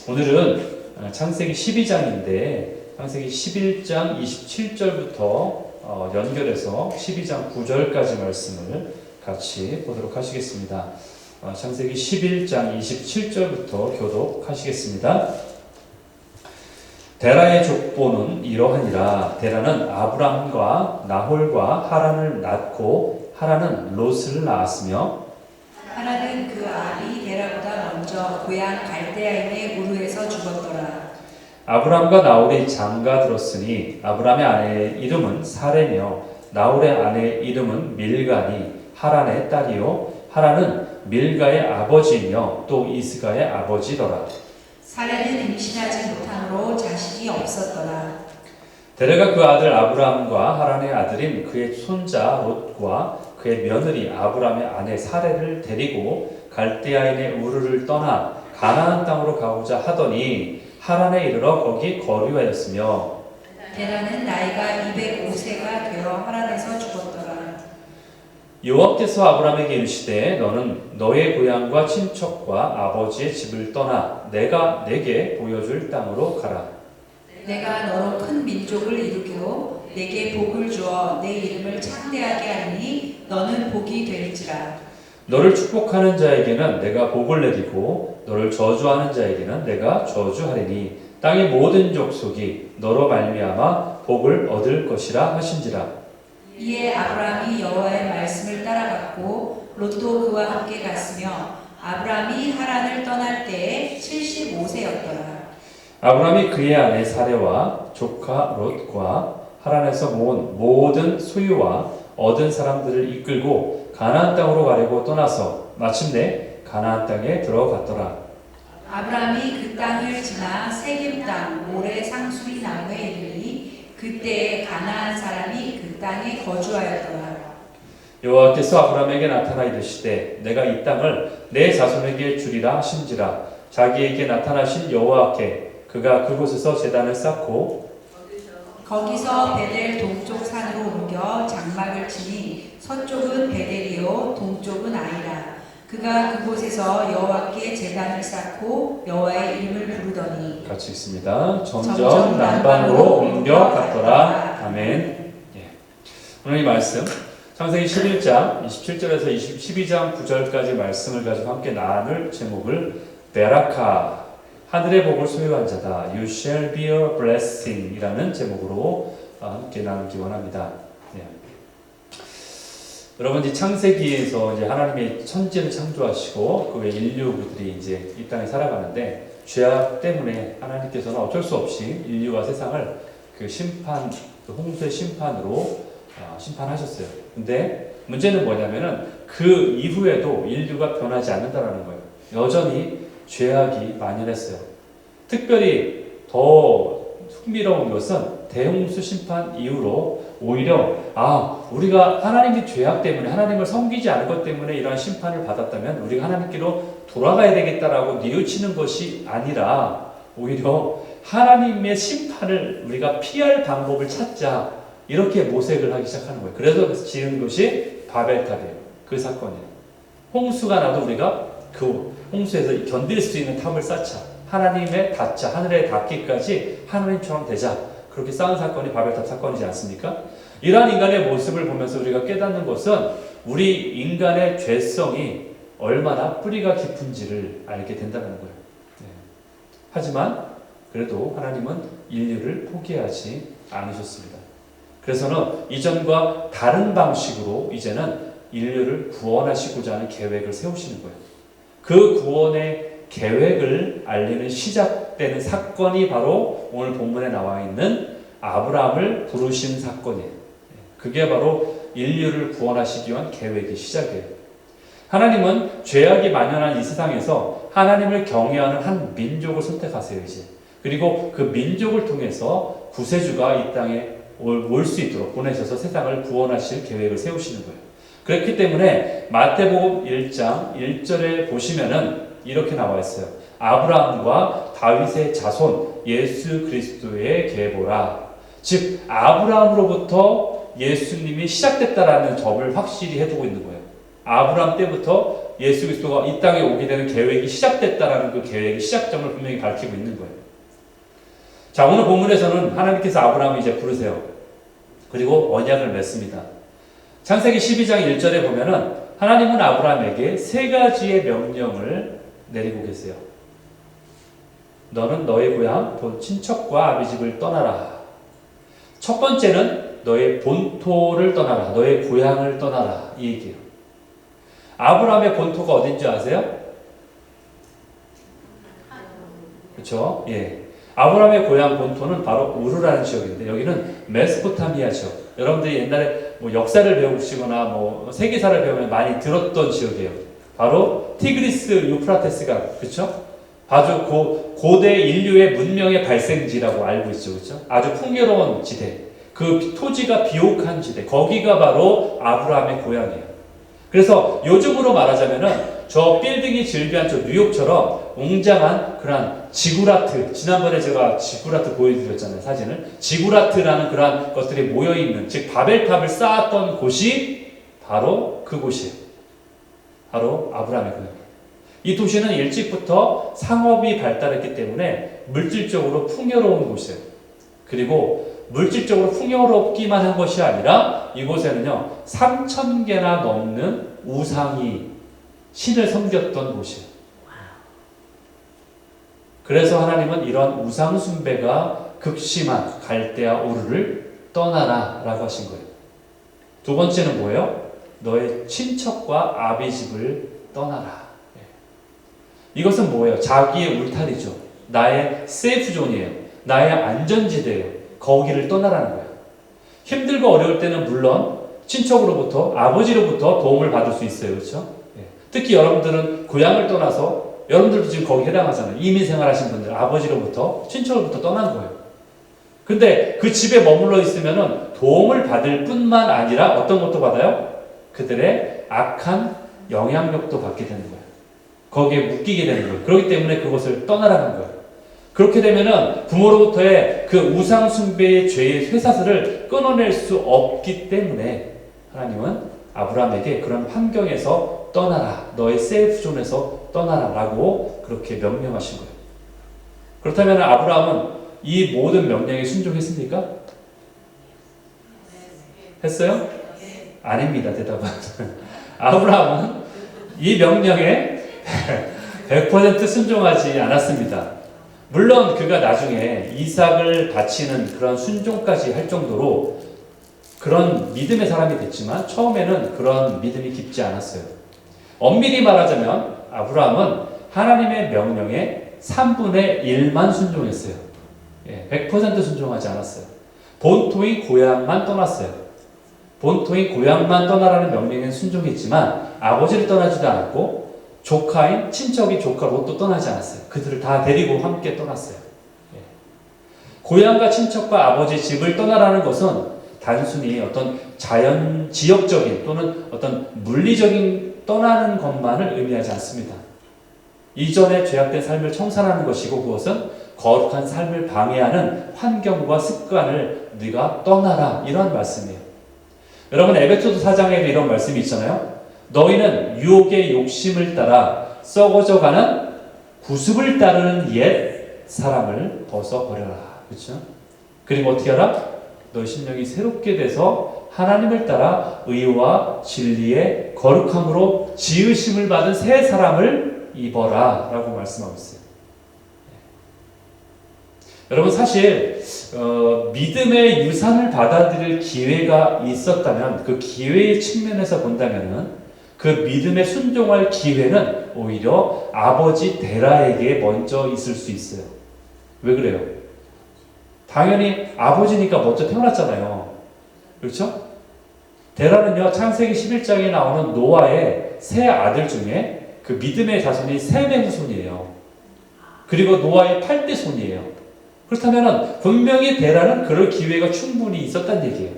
오늘은 창세기 12장인데 창세기 11장 27절부터 연결해서 12장 9절까지 말씀을 같이 보도록 하시겠습니다. 창세기 11장 27절부터 교독하시겠습니다. 데라의 족보는 이러하니라. 데라는 아브람과 나홀과 하란을 낳고 하란은 롯을 낳았으며 하란은 그 아비 데라보다 먼저 고향 갈대아인의 우르에서 죽었더라. 아브람과 나홀이 장가 들었으니 아브람의 아내의 이름은 사레며 나홀의 아내의 이름은 밀가니 하란의 딸이요 하란은 밀가의 아버지이며 또 이스가의 아버지더라. 사레는 임신하지 못함으로 자식이 없었더라. 데라가 그 아들 아브람과 하란의 아들인 그의 손자 롯과 그의 며느리 아브람의 아내 사레를 데리고 갈대아인의 우르를 떠나 가나안 땅으로 가고자 하더니 하란에 이르러 거기 거류하였으며 데라는 나이가 205세가 되어 하란에서 죽었더라. 여호와께서 아브람에게 이르시되 너는 너의 고향과 친척과 아버지의 집을 떠나 내가 내게 보여줄 땅으로 가라. 내가 너로 큰 민족을 이루기로 내게 복을 주어 내 이름을 창대하게 하니 너는 복이 될지라. 너를 축복하는 자에게는 내가 복을 내리고 너를 저주하는 자에게는 내가 저주하리니 땅의 모든 족속이 너로 말미암아 복을 얻을 것이라 하신지라. 이에 아브람이 여호와의 말씀을 따라갔고 롯도 그와 함께 갔으며 아브람이 하란을 떠날 때에 75세였더라. 아브람이 그의 아내 사레와 조카 롯과 하란에서 모은 모든 소유와 얻은 사람들을 이끌고 가나안 땅으로 가려고 떠나서 마침내 가나안 땅에 들어갔더라. 아브람이 그 땅을 지나 세겜 땅 모레 상수리 나무에 이르니 그때에 가나안 사람이 그 땅에 거주하였더라. 여호와께서 아브람에게 나타나 이르시되 내가 이 땅을 내 자손에게 주리라 하신지라. 자기에게 나타나신 여호와께 그가 그곳에서 제단을 쌓고 거기서 베델 동쪽 산으로 옮겨 장막을 치니 서쪽은 베델이요 동쪽은 아이라. 그가 그곳에서 여호와께 제단을 쌓고 여호와의 이름을 부르더니 같이 읽습니다. 점점 남방으로 옮겨갔더라. 아멘. 예. 오늘 이 말씀 창세기 11장 27절에서 12장 9절까지 말씀을 가지고 함께 나눌 제목을 베라카 하늘의 복을 소유한 자다. You shall be a blessing 이라는 제목으로 함께 나누기 원합니다. 네. 여러분, 이 창세기에서 이제 하나님의 천지를 창조하시고 그 외 인류들이 이제 이 땅에 살아가는데 죄악 때문에 하나님께서는 어쩔 수 없이 인류와 세상을 그 심판, 그 홍수의 심판으로 심판하셨어요. 근데 문제는 뭐냐면은 그 이후에도 인류가 변하지 않는다라는 거예요. 여전히 죄악이 만연했어요. 특별히 더 흥미로운 것은 대홍수 심판 이후로 오히려 우리가 하나님의 죄악 때문에 하나님을 섬기지 않은 것 때문에 이러한 심판을 받았다면 우리가 하나님께로 돌아가야 되겠다라고 뉘우치는 것이 아니라 오히려 하나님의 심판을 우리가 피할 방법을 찾자 이렇게 모색을 하기 시작하는 거예요. 그래서 지은 것이 바벨탑이에요. 그 사건이에요. 홍수가 나도 우리가 그 홍수에서 견딜 수 있는 탑을 쌓자. 하나님의 닿자. 하늘에 닿기까지 하나님처럼 되자. 그렇게 쌓은 사건이 바벨탑 사건이지 않습니까? 이러한 인간의 모습을 보면서 우리가 깨닫는 것은 우리 인간의 죄성이 얼마나 뿌리가 깊은지를 알게 된다는 거예요. 네. 하지만 그래도 하나님은 인류를 포기하지 않으셨습니다. 그래서는 이전과 다른 방식으로 이제는 인류를 구원하시고자 하는 계획을 세우시는 거예요. 그 구원의 계획을 알리는 시작되는 사건이 바로 오늘 본문에 나와 있는 아브라함을 부르신 사건이에요. 그게 바로 인류를 구원하시기 위한 계획의 시작이에요. 하나님은 죄악이 만연한 이 세상에서 하나님을 경외하는 한 민족을 선택하세요, 이제. 그리고 그 민족을 통해서 구세주가 이 땅에 올 수 있도록 보내셔서 세상을 구원하실 계획을 세우시는 거예요. 그렇기 때문에 마태복음 1장 1절에 보시면은 이렇게 나와 있어요. 아브라함과 다윗의 자손 예수 그리스도의 계보라. 즉 아브라함으로부터 예수님이 시작됐다라는 점을 확실히 해두고 있는 거예요. 아브라함 때부터 예수 그리스도가 이 땅에 오게 되는 계획이 시작됐다라는 그 계획의 시작점을 분명히 밝히고 있는 거예요. 자, 오늘 본문에서는 하나님께서 아브라함을 이제 부르세요. 그리고 언약을 맺습니다. 창세기 12장 1절에 보면은 하나님은 아브라함에게 세 가지의 명령을 내리고 계세요. 너는 너의 고향, 본 친척과 아비 집을 떠나라. 첫 번째는 너의 본토를 떠나라. 너의 고향을 떠나라. 이 얘기예요. 아브라함의 본토가 어딘지 아세요? 그렇죠? 예. 아브라함의 고향 본토는 바로 우르라는 지역인데 여기는 메소포타미아 지역. 여러분들이 옛날에 뭐 역사를 배우시거나 뭐 세계사를 배우면 많이 들었던 지역이에요. 바로 티그리스 유프라테스강, 그렇죠? 아주 고대 인류의 문명의 발생지라고 알고 있죠, 그렇죠? 아주 풍요로운 지대, 그 토지가 비옥한 지대, 거기가 바로 아브라함의 고향이에요. 그래서 요즘으로 말하자면은 저 빌딩이 즐비한 저 뉴욕처럼 웅장한 그런 지구라트, 지난번에 제가 지구라트 보여드렸잖아요, 사진을. 지구라트라는 그런 것들이 모여있는, 즉 바벨탑을 쌓았던 곳이 바로 그곳이에요. 바로 아브라함의 고향이에요. 이 도시는 일찍부터 상업이 발달했기 때문에 물질적으로 풍요로운 곳이에요. 그리고 물질적으로 풍요롭기만 한 것이 아니라 이곳에는요 3,000개나 넘는 우상이 신을 섬겼던 곳이에요. 그래서 하나님은 이런 우상 숭배가 극심한 갈대아 우르를 떠나라 라고 하신 거예요. 두 번째는 뭐예요? 너의 친척과 아비 집을 떠나라. 이것은 뭐예요? 자기의 울타리죠. 나의 세이프존이에요. 나의 안전지대예요. 거기를 떠나라는 거예요. 힘들고 어려울 때는 물론 친척으로부터, 아버지로부터 도움을 받을 수 있어요. 그렇죠? 특히 여러분들은 고향을 떠나서 여러분들도 지금 거기 해당하잖아요. 이민 생활하신 분들, 아버지로부터, 친척으로부터 떠난 거예요. 근데 그 집에 머물러 있으면은 도움을 받을 뿐만 아니라 어떤 것도 받아요? 그들의 악한 영향력도 받게 되는 거예요. 거기에 묶이게 되는 거예요. 그렇기 때문에 그것을 떠나라는 거예요. 그렇게 되면은 부모로부터의 그 우상 숭배의 죄의 쇠사슬을 끊어낼 수 없기 때문에 하나님은 아브라함에게 그런 환경에서 떠나라. 너의 세이프존에서 떠나라. 라고 그렇게 명령하신 거예요. 그렇다면 아브라함은 이 모든 명령에 순종했습니까? 했어요? 아닙니다. 대답은. 아브라함은 이 명령에 100% 순종하지 않았습니다. 물론 그가 나중에 이삭을 바치는 그런 순종까지 할 정도로 그런 믿음의 사람이 됐지만 처음에는 그런 믿음이 깊지 않았어요. 엄밀히 말하자면 아브라함은 하나님의 명령에 3분의 1만 순종했어요. 100% 순종하지 않았어요. 본토인 고향만 떠났어요. 본토인 고향만 떠나라는 명령에 순종했지만 아버지를 떠나지도 않았고 조카인 친척이 조카 롯도 떠나지 않았어요. 그들을 다 데리고 함께 떠났어요. 고향과 친척과 아버지 집을 떠나라는 것은 단순히 어떤 지역적인 또는 어떤 물리적인 떠나는 것만을 의미하지 않습니다. 이전에 죄악된 삶을 청산하는 것이고 그것은 거룩한 삶을 방해하는 환경과 습관을 네가 떠나라 이런 말씀이에요. 여러분 에베소서 4장에도 이런 말씀이 있잖아요. 너희는 유혹의 욕심을 따라 썩어져가는 구습을 따르는 옛 사람을 벗어버려라. 그렇죠? 그리고 어떻게 하라? 너희 심령이 새롭게 돼서 하나님을 따라 의와 진리의 거룩함으로 지으심을 받은 새 사람을 입어라 라고 말씀하고 있어요. 여러분 사실 믿음의 유산을 받아들일 기회가 있었다면 그 기회의 측면에서 본다면은 그 믿음에 순종할 기회는 오히려 아버지 데라에게 먼저 있을 수 있어요. 왜 그래요? 당연히 아버지니까 먼저 태어났잖아요. 그렇죠? 데라는요 창세기 11장에 나오는 노아의 세 아들 중에 그 믿음의 자손이 셈의 후손이에요. 그리고 노아의 8대 손이에요. 그렇다면 분명히 데라는 그럴 기회가 충분히 있었다는 얘기예요.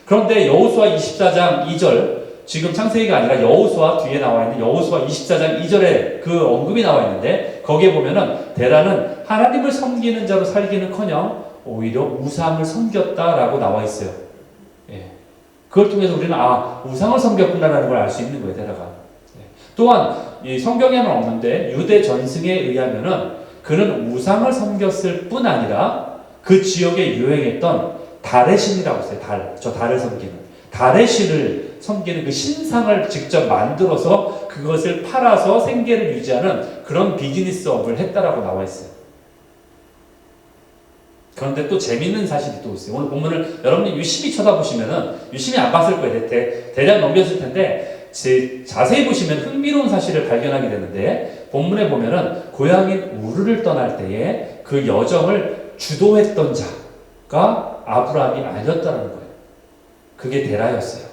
그런데 여호수아 24장 2절 지금 창세기가 아니라 여호수아 뒤에 나와 있는 여호수아 24장 2절에 그 언급이 나와 있는데 거기에 보면은 데라는 하나님을 섬기는 자로 살기는커녕 오히려 우상을 섬겼다라고 나와 있어요. 그걸 통해서 우리는 우상을 섬겼구나라는 걸 알 수 있는 거예요. 데라가. 또한 이 성경에는 없는데 유대 전승에 의하면은 그는 우상을 섬겼을 뿐 아니라 그 지역에 유행했던 달의 신이라고 했어요. 저 달을 섬기는. 달의 신을 섬기는 그 신상을 직접 만들어서 그것을 팔아서 생계를 유지하는 그런 비즈니스업을 했다라고 나와 있어요. 그런데 또 재밌는 사실이 또 있어요. 오늘 본문을 여러분이 유심히 쳐다보시면은 유심히 안 봤을 거예요. 대략 넘겼을 텐데 자세히 보시면 흥미로운 사실을 발견하게 되는데 본문에 보면은 고향인 우르를 떠날 때에 그 여정을 주도했던 자가 아브라함이 아니었다는 거예요. 그게 데라였어요.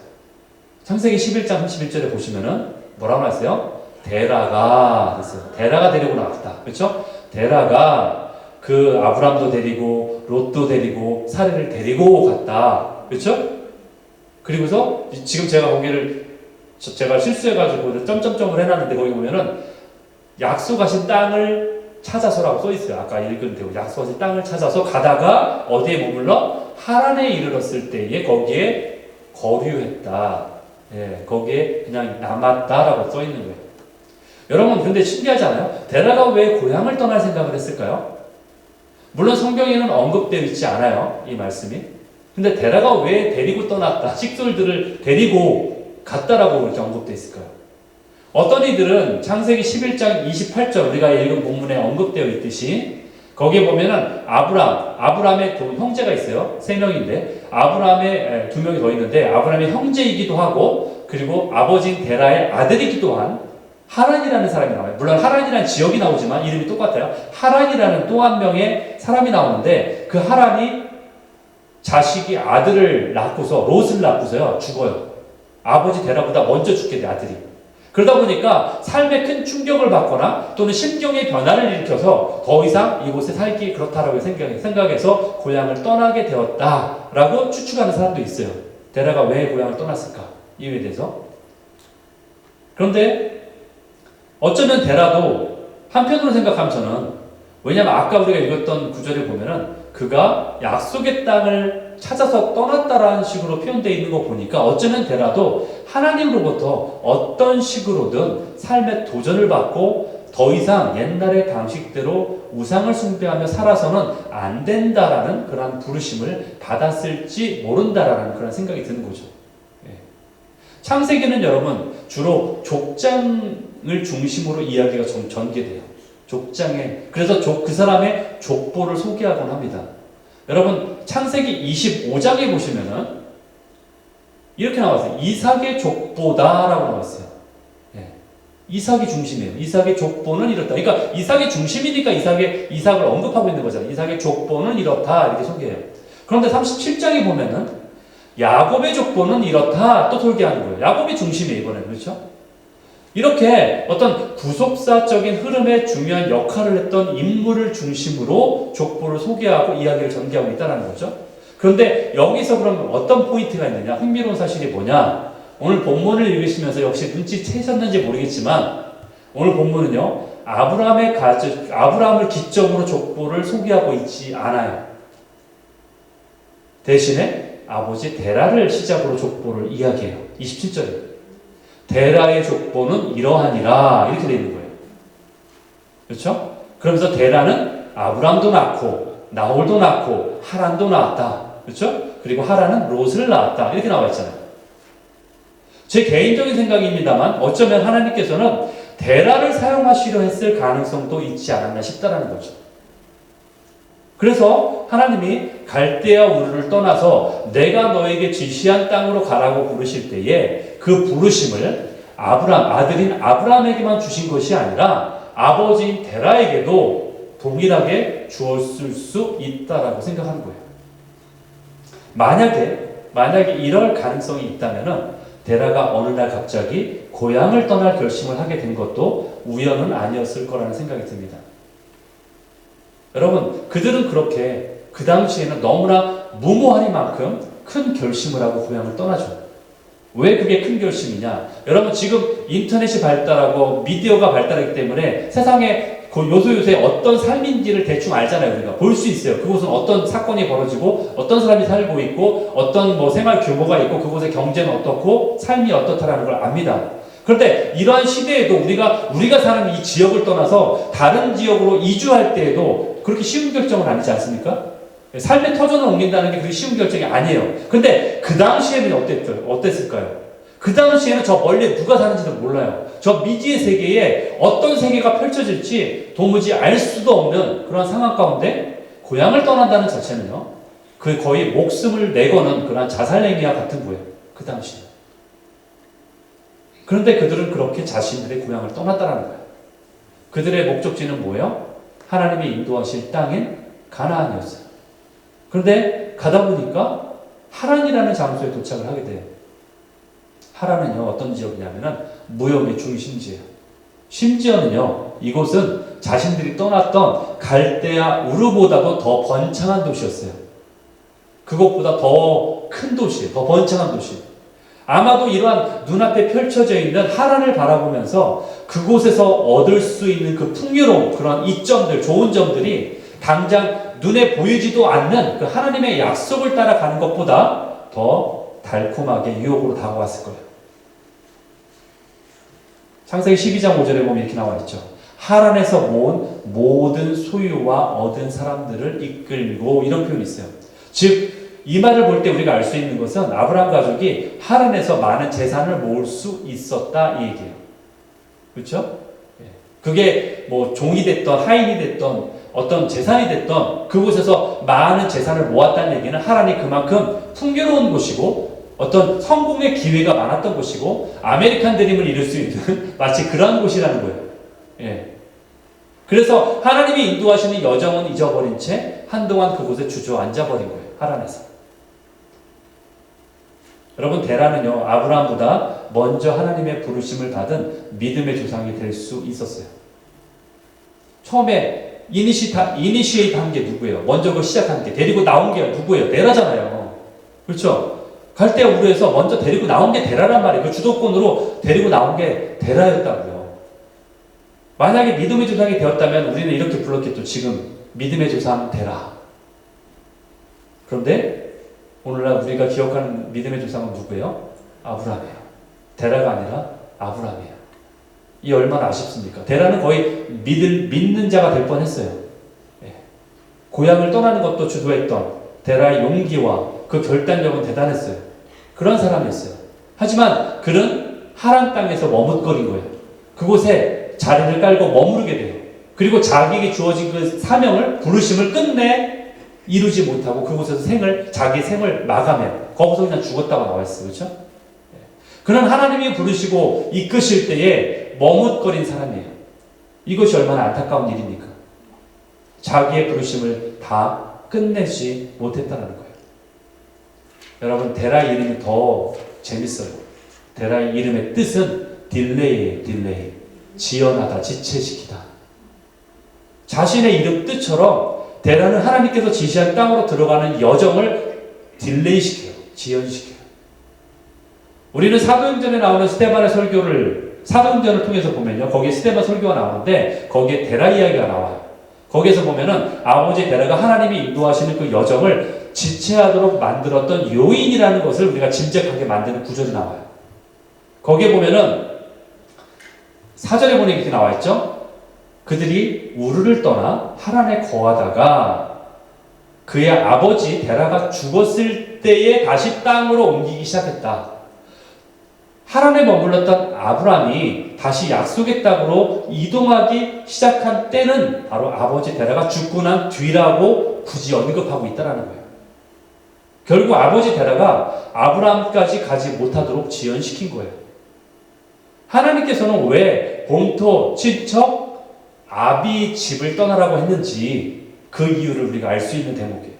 창세기 11장 31절에 보시면은 뭐라고 나왔어요? 데라가 됐어요. 데라가 데리고 나왔다. 그렇죠? 데라가 그 아브람도 데리고 롯도 데리고 사례를 데리고 갔다. 그렇죠? 그리고서 지금 제가 거기를 제가 실수해가지고 점점점을 해놨는데 거기 보면은 약속하신 땅을 찾아서라고 써있어요. 아까 읽은 대로 약속하신 땅을 찾아서 가다가 어디에 머물러? 하란에 이르렀을 때에 거기에 거류했다. 예, 거기에 그냥 남았다라고 써있는 거예요. 여러분 근데 신기하지 않아요? 데라가 왜 고향을 떠날 생각을 했을까요? 물론 성경에는 언급되어 있지 않아요. 이 말씀이. 근데 데라가 왜 데리고 떠났다. 식솔들을 데리고 갔다라고 이렇게 언급되어 있을까요? 어떤 이들은 창세기 11장 28절 우리가 읽은 본문에 언급되어 있듯이 거기에 보면은 아브라함의 형제가 있어요. 3명인데 아브라함의 2명이 더 있는데 아브라함의 형제이기도 하고 그리고 아버지인 데라의 아들이기도 한 하란이라는 사람이 나와요. 물론 하란이라는 지역이 나오지만 이름이 똑같아요. 하란이라는 또 한 명의 사람이 나오는데 그 하란이 자식이 아들을 낳고서 롯을 낳고서요 죽어요. 아버지 데라보다 먼저 죽게 돼 아들이. 그러다 보니까 삶에 큰 충격을 받거나 또는 심경의 변화를 일으켜서 더 이상 이곳에 살기 그렇다라고 생각해서 고향을 떠나게 되었다라고 추측하는 사람도 있어요. 데라가 왜 고향을 떠났을까? 이유에 대해서. 그런데 어쩌면 데라도 한편으로 생각하면 저는 왜냐하면 아까 우리가 읽었던 구절을 보면은 그가 약속의 땅을 찾아서 떠났다라는 식으로 표현되어 있는 거 보니까 어쩌면 데라도 하나님으로부터 어떤 식으로든 삶의 도전을 받고 더 이상 옛날의 방식대로 우상을 숭배하며 살아서는 안 된다라는 그런 부르심을 받았을지 모른다라는 그런 생각이 드는 거죠. 창세기는 여러분 주로 족장을 중심으로 이야기가 좀 전개돼요. 족장에 그래서 그 사람의 족보를 소개하곤 합니다. 여러분 창세기 25장에 보시면은 이렇게 나왔어요. 이삭의 족보다라고 나왔어요. 이삭이 중심이에요. 이삭의 족보는 이렇다. 그러니까 이삭의 중심이니까 이삭을 언급하고 있는 거잖아요. 이삭의 족보는 이렇다 이렇게 소개해요. 그런데 37장에 보면은 야곱의 족보는 이렇다 또 소개하는 거예요. 야곱이 중심이에요 이번에는. 그렇죠? 이렇게 어떤 구속사적인 흐름에 중요한 역할을 했던 인물을 중심으로 족보를 소개하고 이야기를 전개하고 있다는 거죠. 그런데 여기서 그럼 어떤 포인트가 있느냐? 흥미로운 사실이 뭐냐? 오늘 본문을 읽으시면서 역시 눈치채셨는지 모르겠지만 오늘 본문은요. 아브라함을 기점으로 족보를 소개하고 있지 않아요. 대신에 아버지 데라를 시작으로 족보를 이야기해요. 27절에 데라의 족보는 이러하니라 이렇게 되어 있는 거예요. 그렇죠? 그러면서 데라는 아브람도 낳고 나홀도 낳고 하란도 낳았다. 그렇죠? 그리고 하란은 롯을 낳았다. 이렇게 나와 있잖아요. 제 개인적인 생각입니다만 어쩌면 하나님께서는 데라를 사용하시려 했을 가능성도 있지 않았나 싶다라는 거죠. 그래서 하나님이 갈대아 우르를 떠나서 내가 너에게 지시한 땅으로 가라고 부르실 때에 그 부르심을 아들인 아브라함에게만 주신 것이 아니라 아버지인 데라에게도 동일하게 주었을 수 있다라고 생각하는 거예요. 만약에 이럴 가능성이 있다면은 데라가 어느 날 갑자기 고향을 떠날 결심을 하게 된 것도 우연은 아니었을 거라는 생각이 듭니다. 여러분, 그들은 그렇게 그 당시에는 너무나 무모하니만큼 큰 결심을 하고 고향을 떠나죠. 왜 그게 큰 결심이냐? 여러분 지금 인터넷이 발달하고 미디어가 발달하기 때문에 세상에 요새 어떤 삶인지를 대충 알잖아요. 우리가 볼 수 있어요. 그곳은 어떤 사건이 벌어지고 어떤 사람이 살고 있고 어떤 생활 규모가 있고 그곳의 경제는 어떻고 삶이 어떻다라는 걸 압니다. 그런데 이러한 시대에도 우리가 사는 이 지역을 떠나서 다른 지역으로 이주할 때에도 그렇게 쉬운 결정은 아니지 않습니까? 삶의 터전을 옮긴다는 게 그렇게 쉬운 결정이 아니에요. 근데 그 당시에는 어땠을까요? 그 당시에는 저 멀리 누가 사는지도 몰라요. 저 미지의 세계에 어떤 세계가 펼쳐질지 도무지 알 수도 없는 그런 상황 가운데 고향을 떠난다는 자체는요, 그 거의 목숨을 내거는 그런 자살행위와 같은 거예요. 그 당시에. 그런데 그들은 그렇게 자신들의 고향을 떠났다는 거예요. 그들의 목적지는 뭐예요? 하나님이 인도하실 땅인 가나안이었어요. 그런데 가다 보니까 하란이라는 장소에 도착을 하게 돼요. 하란은요, 어떤 지역이냐면은 무역의 중심지예요. 심지어는요, 이곳은 자신들이 떠났던 갈대아 우르보다도 더 번창한 도시였어요. 그것보다 더 큰 도시, 더 번창한 도시. 아마도 이러한 눈앞에 펼쳐져 있는 하란을 바라보면서 그곳에서 얻을 수 있는 그 풍요로운 그런 이점들, 좋은 점들이 당장 눈에 보이지도 않는 그 하나님의 약속을 따라가는 것보다 더 달콤하게 유혹으로 다가왔을 거예요. 창세기 12장 5절에 보면 이렇게 나와 있죠. 하란에서 모은 모든 소유와 얻은 사람들을 이끌고, 이런 표현이 있어요. 즉 이 말을 볼 때 우리가 알 수 있는 것은 아브라함 가족이 하란에서 많은 재산을 모을 수 있었다, 이 얘기예요. 그렇죠? 그게 뭐 종이 됐던 하인이 됐던 어떤 재산이 됐던 그곳에서 많은 재산을 모았다는 얘기는 하란이 그만큼 풍요로운 곳이고 어떤 성공의 기회가 많았던 곳이고 아메리칸 드림을 이룰 수 있는 마치 그러한 곳이라는 거예요. 예. 그래서 하나님이 인도하시는 여정은 잊어버린 채 한동안 그곳에 주저앉아 버린 거예요. 하란에서. 여러분, 데라는요, 아브라함보다 먼저 하나님의 부르심을 받은 믿음의 조상이 될 수 있었어요. 처음에 이니시에이트 한 게 누구예요? 먼저 그걸 시작한 게, 데리고 나온 게 누구예요? 데라잖아요. 그렇죠? 갈대아 우르에서 먼저 데리고 나온 게 데라란 말이에요. 그 주도권으로 데리고 나온 게 데라였다고요. 만약에 믿음의 조상이 되었다면 우리는 이렇게 불렀겠죠. 지금 믿음의 조상 데라. 그런데 오늘날 우리가 기억하는 믿음의 조상은 누구예요? 아브라함이에요. 데라가 아니라 아브라함이에요. 이 얼마나 아쉽습니까? 데라는 거의 믿는 자가 될 뻔했어요. 예. 고향을 떠나는 것도 주도했던 데라의 용기와 그 결단력은 대단했어요. 그런 사람이었어요. 하지만 그는 하란 땅에서 머뭇거린 거예요. 그곳에 자리를 깔고 머무르게 돼요. 그리고 자기에게 주어진 그 사명을, 부르심을 끝내 이루지 못하고 그곳에서 자기 생을 마감해. 거기서 그냥 죽었다고 나와 있어요. 그렇죠? 그는 하나님이 부르시고 이끄실 때에 머뭇거린 사람이에요. 이것이 얼마나 안타까운 일입니까? 자기의 부르심을 다 끝내지 못했다는 거예요. 여러분, 데라의 이름이 더 재밌어요. 데라의 이름의 뜻은 딜레이예요. 딜레이. 지연하다, 지체시키다. 자신의 이름 뜻처럼 데라는 하나님께서 지시한 땅으로 들어가는 여정을 딜레이시켜요. 지연시켜요. 우리는 사도행전에 나오는 스데반의 설교를, 사도행전을 통해서 보면요, 거기에 스데반 설교가 나오는데 거기에 데라 이야기가 나와요. 거기에서 보면은 아버지 데라가 하나님이 인도하시는 그 여정을 지체하도록 만들었던 요인이라는 것을 우리가 짐작하게 만드는 구절이 나와요. 거기에 보면은 4절에 보니 이렇게 나와 있죠. 그들이 우르를 떠나 하란에 거하다가 그의 아버지 데라가 죽었을 때에 다시 땅으로 옮기기 시작했다. 하란에 머물렀던 아브라함이 다시 약속의 땅으로 이동하기 시작한 때는 바로 아버지 데라가 죽고 난 뒤라고 굳이 언급하고 있다는 거예요. 결국 아버지 데라가 아브라함까지 가지 못하도록 지연시킨 거예요. 하나님께서는 왜 본토, 친척, 아비 집을 떠나라고 했는지 그 이유를 우리가 알 수 있는 대목이에요.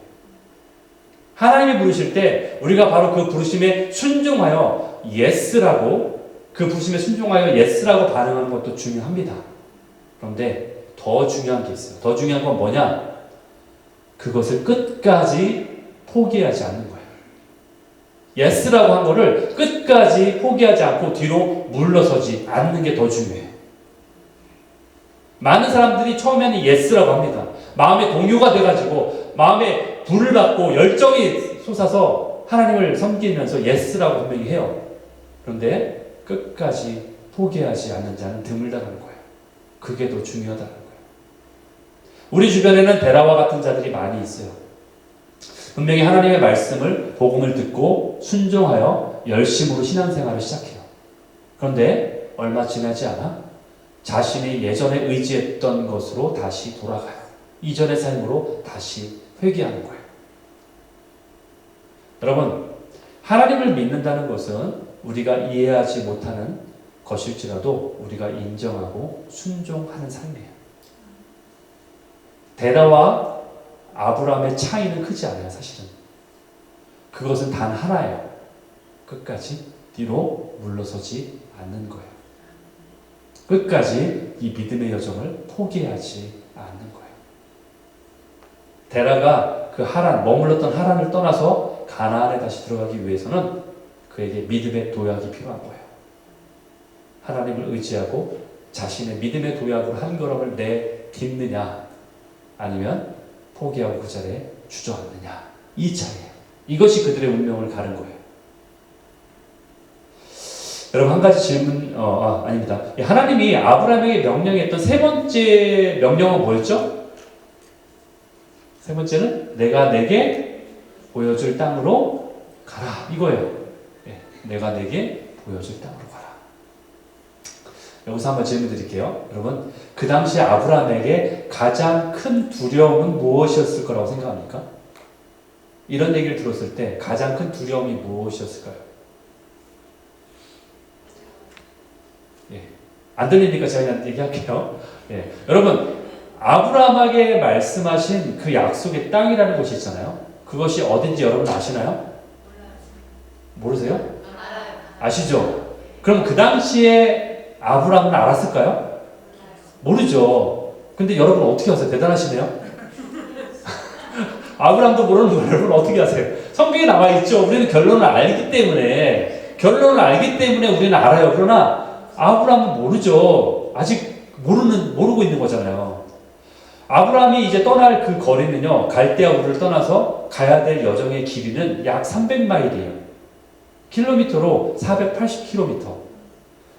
하나님이 부르실 때 우리가 바로 그 부르심에 순종하여 예스라고, 그 부르심에 순종하여 예스라고 반응하는 것도 중요합니다. 그런데 더 중요한 게 있어요. 더 중요한 건 뭐냐? 그것을 끝까지 포기하지 않는 거예요. 예스라고 한 거를 끝까지 포기하지 않고 뒤로 물러서지 않는 게 더 중요해요. 많은 사람들이 처음에는 예스라고 합니다. 마음에 동요가 돼가지고 마음에 불을 받고 열정이 솟아서 하나님을 섬기면서 예스라고 분명히 해요. 그런데 끝까지 포기하지 않는 자는 드물다는 거예요. 그게 더 중요하다는 거예요. 우리 주변에는 데라와 같은 자들이 많이 있어요. 분명히 하나님의 말씀을, 복음을 듣고 순종하여 열심으로 신앙생활을 시작해요. 그런데 얼마 지나지 않아 자신이 예전에 의지했던 것으로 다시 돌아가요. 이전의 삶으로 다시 회귀하는 거예요. 여러분, 하나님을 믿는다는 것은 우리가 이해하지 못하는 것일지라도 우리가 인정하고 순종하는 삶이에요. 데라와 아브라함의 차이는 크지 않아요, 사실은. 그것은 단 하나예요. 끝까지 뒤로 물러서지 않는 거예요. 끝까지 이 믿음의 여정을 포기하지 않는 거예요. 데라가 그 하란, 머물렀던 하란을 떠나서 가나안에 다시 들어가기 위해서는 그에게 믿음의 도약이 필요한 거예요. 하나님을 의지하고 자신의 믿음의 도약으로 한 걸음을 내딛느냐, 아니면 포기하고 그 자리에 주저앉느냐, 이 차이예요. 이것이 그들의 운명을 가른 거예요. 여러분, 한 가지 질문, 아닙니다. 하나님이 아브라함에게 명령했던 세 번째 명령은 뭐였죠? 세 번째는 내가 내게 보여줄 땅으로 가라, 이거예요. 내가 내게 보여줄 땅으로 가라. 여기서 한번 질문 드릴게요. 여러분, 그 당시 아브라함에게 가장 큰 두려움은 무엇이었을 거라고 생각합니까? 이런 얘기를 들었을 때 가장 큰 두려움이 무엇이었을까요? 안 들리니까 제가 그냥 얘기할게요. 여러분, 아브라함에게 말씀하신 그 약속의 땅이라는 곳이 있잖아요. 그것이 어딘지 여러분 아시나요? 모르세요? 아시죠? 그럼 그 당시에 아브라함은 알았을까요? 모르죠. 근데 여러분 어떻게 하세요? 대단하시네요. 아브라함도 모르는 거 여러분 어떻게 하세요? 성경에 나와 있죠. 우리는 결론을 알기 때문에 우리는 알아요. 그러나 아브라함은 모르죠. 아직 모르고 있는 거잖아요. 아브라함이 이제 떠날 그 거리는요, 갈대아 우르를 떠나서 가야 될 여정의 길이는 약 300마일이에요. 킬로미터로 480km.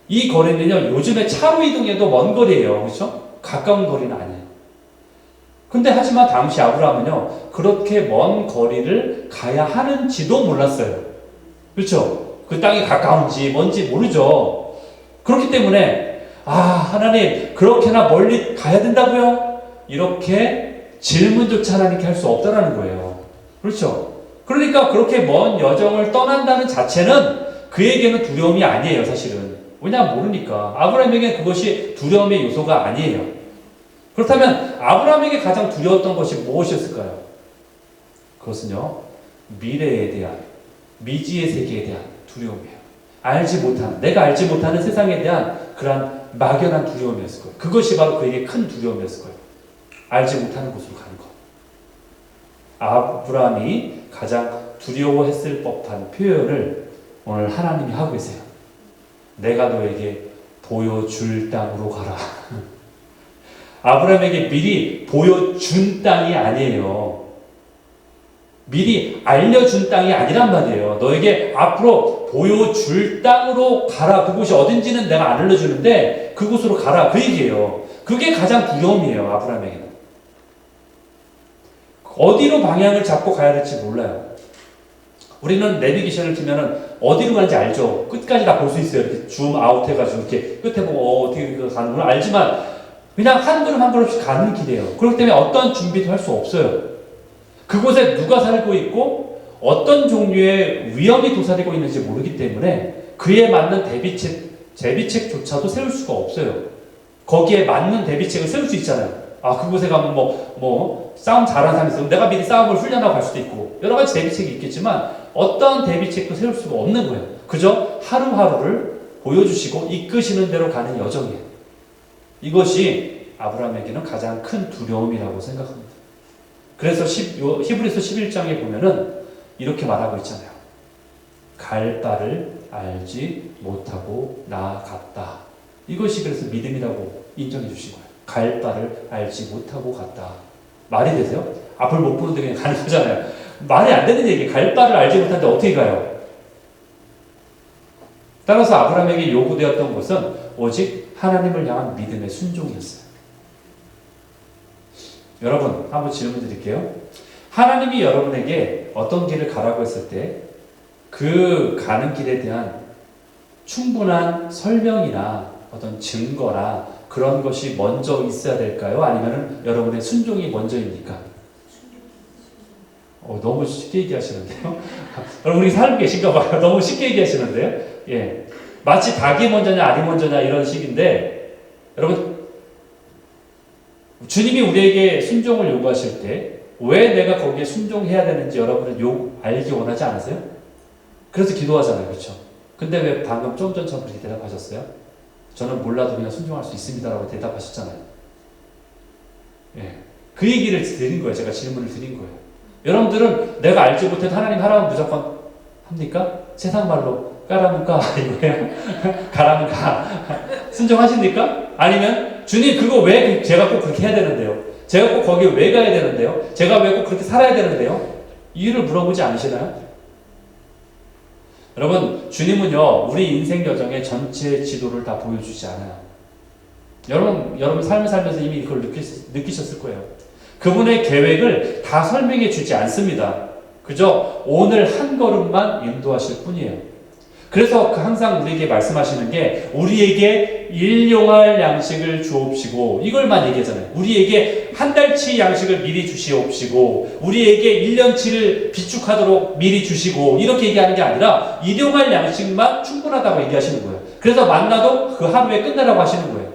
이 거리는요, 요즘에 차로 이동해도 먼 거리예요. 그렇죠? 가까운 거리는 아니에요. 근데 하지만 당시 아브라함은요, 그렇게 먼 거리를 가야 하는지도 몰랐어요. 그렇죠? 그 땅이 가까운지 뭔지 모르죠. 그렇기 때문에 하나님 그렇게나 멀리 가야 된다고요? 이렇게 질문조차 하나님께 할 수 없다라는 거예요. 그렇죠? 그러니까 그렇게 먼 여정을 떠난다는 자체는 그에게는 두려움이 아니에요, 사실은. 왜냐하면 모르니까. 아브라함에게 그것이 두려움의 요소가 아니에요. 그렇다면 아브라함에게 가장 두려웠던 것이 무엇이었을까요? 그것은요, 미래에 대한, 미지의 세계에 대한 두려움이에요. 내가 알지 못하는 세상에 대한 그러한 막연한 두려움이었을 거예요. 그것이 바로 그에게 큰 두려움이었을 거예요. 알지 못하는 곳으로 가는 것. 아브라함이 가장 두려워했을 법한 표현을 오늘 하나님이 하고 계세요. 내가 너에게 보여줄 땅으로 가라. 아브라함에게 미리 보여준 땅이 아니에요. 미리 알려준 땅이 아니란 말이에요. 너에게 앞으로 보여줄 땅으로 가라. 그곳이 어딘지는 내가 안 알려주는데 그곳으로 가라. 그 얘기예요. 그게 가장 두려움이에요, 아브라함에게는. 어디로 방향을 잡고 가야 될지 몰라요. 우리는 내비게이션을 키면은 어디로 가는지 알죠. 끝까지 다 볼 수 있어요. 이렇게 줌 아웃 해가지고 이렇게 끝에 보고 어떻게 가는 걸 알지만 그냥 한 걸음 한 걸음씩 가는 길이에요. 그렇기 때문에 어떤 준비도 할 수 없어요. 그곳에 누가 살고 있고 어떤 종류의 위험이 도사리고 있는지 모르기 때문에 그에 맞는 대비책조차도 세울 수가 없어요. 거기에 맞는 대비책을 세울 수 있잖아요. 그곳에 가면 싸움 잘하는 사람이 있으면 내가 미리 싸움을 훈련하고 갈 수도 있고 여러 가지 대비책이 있겠지만 어떠한 대비책도 세울 수가 없는 거예요. 그저 하루하루를 보여주시고 이끄시는 대로 가는 여정이에요. 이것이 아브라함에게는 가장 큰 두려움이라고 생각합니다. 그래서 히브리서 11장에 보면은 이렇게 말하고 있잖아요. 갈 바를 알지 못하고 나아갔다. 이것이 그래서 믿음이라고 인정해 주신 거예요. 갈 바를 알지 못하고 갔다. 말이 되세요? 앞을 못 보는데 그냥 가는 거잖아요. 말이 안 되는 얘기. 갈 바를 알지 못하는데 어떻게 가요? 따라서 아브라함에게 요구되었던 것은 오직 하나님을 향한 믿음의 순종이었어요. 여러분, 한번 질문 드릴게요. 하나님이 여러분에게 어떤 길을 가라고 했을 때 그 가는 길에 대한 충분한 설명이나 어떤 증거나 그런 것이 먼저 있어야 될까요? 아니면 여러분의 순종이 먼저입니까? 너무 쉽게 얘기하시는데요. 여러분, 우리 살고 계신가 봐요. 너무 쉽게 얘기하시는데요. 예. 마치 닭이 먼저냐 알이 먼저냐 이런 식인데, 여러분, 주님이 우리에게 순종을 요구하실 때 왜 내가 거기에 순종해야 되는지 여러분은 알기 원하지 않으세요? 그래서 기도하잖아요. 그렇죠? 근데 왜 방금 좀 전처럼 그렇게 대답하셨어요? 저는 몰라도 그냥 순종할 수 있습니다라고 대답하셨잖아요. 예. 그 얘기를 드린 거예요. 제가 질문을 드린 거예요. 여러분들은 내가 알지 못해도 하나님 하라면 무조건 합니까? 세상 말로 까라면 까 이거예요. 가라면 가. 순종하십니까? 아니면 주님 그거 왜 제가 꼭 그렇게 해야 되는데요? 제가 꼭 거기 왜 가야 되는데요? 제가 왜 꼭 그렇게 살아야 되는데요? 이유를 물어보지 않으시나요? 여러분, 주님은요 우리 인생 여정의 전체 지도를 다 보여주지 않아요. 여러분 삶을 살면서 이미 그걸 느끼셨을 거예요. 그분의 계획을 다 설명해 주지 않습니다. 그저 오늘 한 걸음만 인도하실 뿐이에요. 그래서 항상 우리에게 말씀하시는 게 우리에게 일용할 양식을 주옵시고 이걸만 얘기하잖아요. 우리에게 한 달치 양식을 미리 주시옵시고 우리에게 1년치를 비축하도록 미리 주시고 이렇게 얘기하는 게 아니라 일용할 양식만 충분하다고 얘기하시는 거예요. 그래서 만나도 그 하루에 끝내라고 하시는 거예요.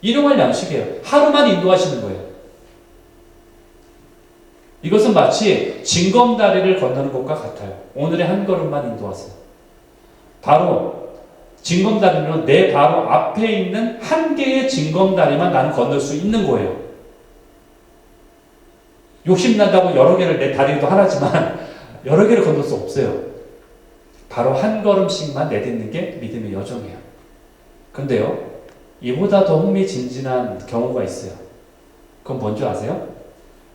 일용할 양식이에요. 하루만 인도하시는 거예요. 이것은 마치 징검다리를 건너는 것과 같아요. 오늘의 한 걸음만 인도하세요. 바로 징검다리는 내 바로 앞에 있는 한 개의 징검다리만 나는 건널 수 있는 거예요. 욕심난다고 여러 개를 내 다리도 하나지만 여러 개를 건널 수 없어요. 바로 한 걸음씩만 내딛는 게 믿음의 여정이에요. 근데요, 이보다 더 흥미진진한 경우가 있어요. 그건 뭔지 아세요?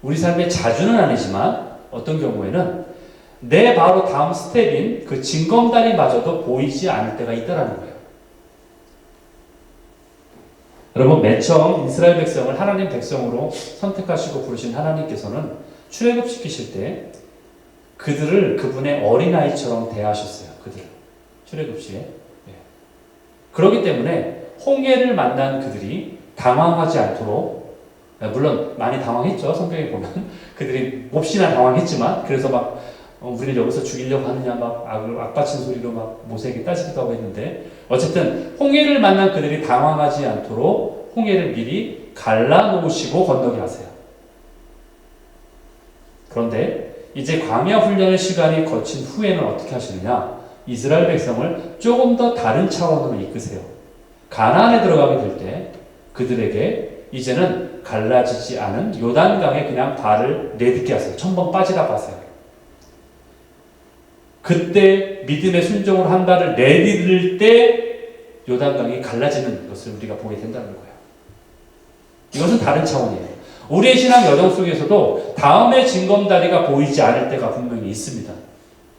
우리 삶의 자주는 아니지만 어떤 경우에는 내 바로 다음 스텝인 그 징검다리마저도 보이지 않을 때가 있다라는 거예요. 여러분, 맨 처음 이스라엘 백성을 하나님 백성으로 선택하시고 부르신 하나님께서는 출애굽시키실 때 그들을 그분의 어린아이처럼 대하셨어요. 그들을 출애굽시에. 네. 그렇기 때문에 홍해를 만난 그들이 당황하지 않도록, 물론 많이 당황했죠. 성경에 보면 그들이 몹시나 당황했지만, 그래서 막 우리를 여기서 죽이려고 하느냐 막 악받친 소리로 막 모세에게 따지기도 하고 했는데, 어쨌든 홍해를 만난 그들이 당황하지 않도록 홍해를 미리 갈라놓으시고 건너게 하세요. 그런데 이제 광야 훈련의 시간이 거친 후에는 어떻게 하시느냐? 이스라엘 백성을 조금 더 다른 차원으로 이끄세요. 가나안에 들어가게 될 때 그들에게 이제는 갈라지지 않은 요단강에 그냥 발을 내딛게 하세요. 천번 빠지라고 하세요. 그때 믿음의 순종을 한 발을 내딛을 때 요단강이 갈라지는 것을 우리가 보게 된다는 거예요. 이것은 다른 차원이에요. 우리의 신앙 여정 속에서도 다음의 징검다리가 보이지 않을 때가 분명히 있습니다.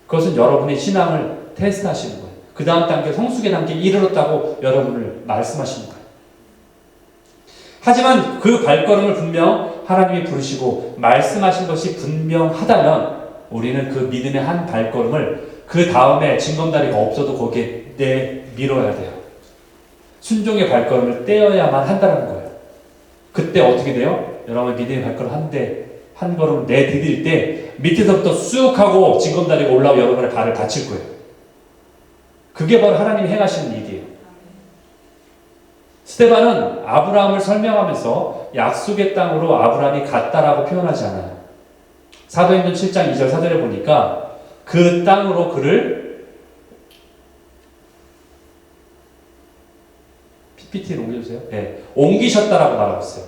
그것은 여러분의 신앙을 테스트하시는 거예요. 그 다음 단계, 성숙의 단계에 이르렀다고 여러분을 말씀하시는 거예요. 하지만 그 발걸음을 분명 하나님이 부르시고 말씀하신 것이 분명하다면 우리는 그 믿음의 한 발걸음을 그 다음에 징검다리가 없어도 거기에 내밀어야 돼요. 순종의 발걸음을 떼어야만 한다는 거예요. 그때 어떻게 돼요? 여러분 믿음의 발걸음 한 걸음 내디딜 때 밑에서부터 쑥 하고 징검다리가 올라오고 여러분의 발을 받칠 거예요. 그게 바로 하나님이 행하시는 일이에요. 스데반은 아브라함을 설명하면서 약속의 땅으로 아브라함이 갔다라고 표현하지 않아요. 사도행전 7장 2절 4절에 보니까 그 땅으로 그를 PPT로 옮겨주세요. 네, 옮기셨다라고 말하고 있어요.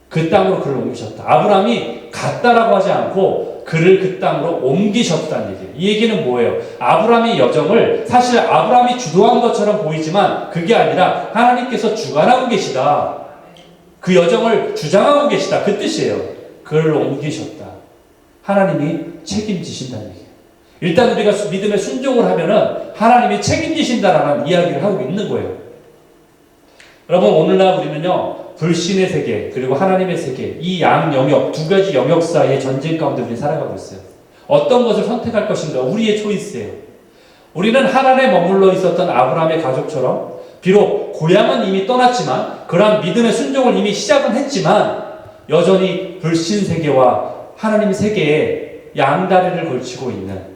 그 땅으로 그를 옮기셨다. 아브라함이 갔다라고 하지 않고 그를 그 땅으로 옮기셨다는 얘기예요. 이 얘기는 뭐예요? 아브라함의 여정을 사실 아브라함이 주도한 것처럼 보이지만 그게 아니라 하나님께서 주관하고 계시다. 그 여정을 주장하고 계시다. 그 뜻이에요. 그를 옮기셨다. 하나님이 책임지신다는 얘기예요. 일단 우리가 믿음의 순종을 하면은 하나님이 책임지신다라는 이야기를 하고 있는 거예요. 여러분, 오늘날 우리는요, 불신의 세계, 그리고 하나님의 세계, 이 양 영역, 두 가지 영역 사이의 전쟁 가운데 우리 살아가고 있어요. 어떤 것을 선택할 것인가, 우리의 초이스예요. 우리는 하란에 머물러 있었던 아브라함의 가족처럼, 비록 고향은 이미 떠났지만, 그러한 믿음의 순종을 이미 시작은 했지만, 여전히 불신 세계와 하나님 세계에 양다리를 걸치고 있는,